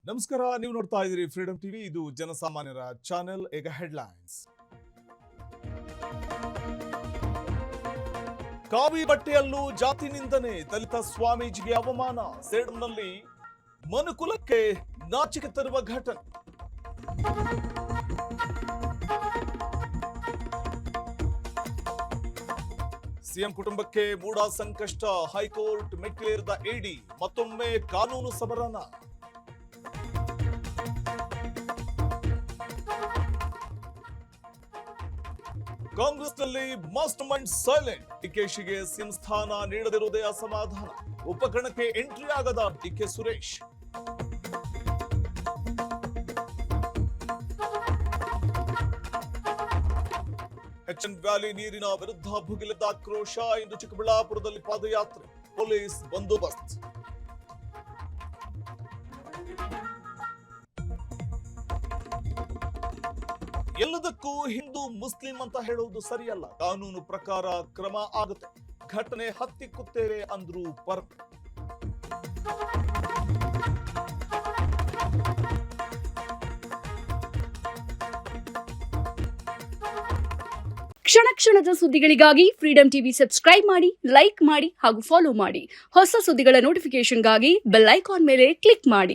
ನಮಸ್ಕಾರ, ನೀವು ನೋಡ್ತಾ ಇದ್ದೀರಿ ಫ್ರೀಡಂ ಟಿವಿ. ಇದು ಜನಸಾಮಾನ್ಯರ ಚಾನೆಲ್. ಈಗ ಹೆಡ್ಲೈನ್ಸ್. ಕಾವಿ ಬಟ್ಟೆಯಲ್ಲೂ ಜಾತಿ ನಿಂದನೆ, ದಲಿತ ಸ್ವಾಮೀಜಿಗೆ ಅವಮಾನ, ಸೇಡಂನಲ್ಲಿ ಮನುಕುಲಕ್ಕೆ ನಾಚಿಕೆ ತರುವ ಘಟನೆ. ಸಿಎಂ ಕುಟುಂಬಕ್ಕೆ ಮೂಡ ಸಂಕಷ್ಟ, ಹೈಕೋರ್ಟ್ ಮೆಟ್ಟಿಲೇರಿದ ಇಡಿ, ಮತ್ತೊಮ್ಮೆ ಕಾನೂನು ಸಮರನ. ಕಾಂಗ್ರೆಸ್ನಲ್ಲಿ ಮಾಸ್ಟರ್ ಮೈಂಡ್ ಸೈಲೆಂಟ್, ಡಿಕೆಶಿಗೆ ಸಿಎಂ ಸ್ಥಾನ ನೀಡದಿರುವುದೇ ಅಸಮಾಧಾನ, ಉಪಕರಣಕ್ಕೆ ಎಂಟ್ರಿ ಆಗದ ಡಿಕೆ ಸುರೇಶ್. ಎಚ್ಎನ್ ವ್ಯಾಲಿ ನೀರಿನ ವಿರುದ್ಧ ಭುಗಿಲೆದ್ದ ಆಕ್ರೋಶ, ಇಂದು ಚಿಕ್ಕಬಳ್ಳಾಪುರದಲ್ಲಿ ಪಾದಯಾತ್ರೆ, ಪೊಲೀಸ್ ಬಂದೋಬಸ್ತ್. ಎಲ್ಲದಕ್ಕೂ ಹಿಂದೂ ಮುಸ್ಲಿಂ ಅಂತ ಹೇಳುವುದು ಸರಿಯಲ್ಲ, ಕಾನೂನು ಪ್ರಕಾರ ಕ್ರಮ ಆಗುತ್ತೆ, ಘಟನೆ ಹತ್ತಿಕ್ಕುತ್ತೇವೆ ಅಂದ್ರು ಪರ್. ಕ್ಷಣ ಕ್ಷಣದ ಸುದ್ದಿಗಳಿಗಾಗಿ ಫ್ರೀಡಂ ಟಿವಿ ಸಬ್ಸ್ಕ್ರೈಬ್ ಮಾಡಿ, ಲೈಕ್ ಮಾಡಿ ಹಾಗೂ ಫಾಲೋ ಮಾಡಿ. ಹೊಸ ಸುದ್ದಿಗಳ ನೋಟಿಫಿಕೇಶನ್ಗಾಗಿ ಬೆಲ್ ಐಕಾನ್ ಮೇಲೆ ಕ್ಲಿಕ್ ಮಾಡಿ.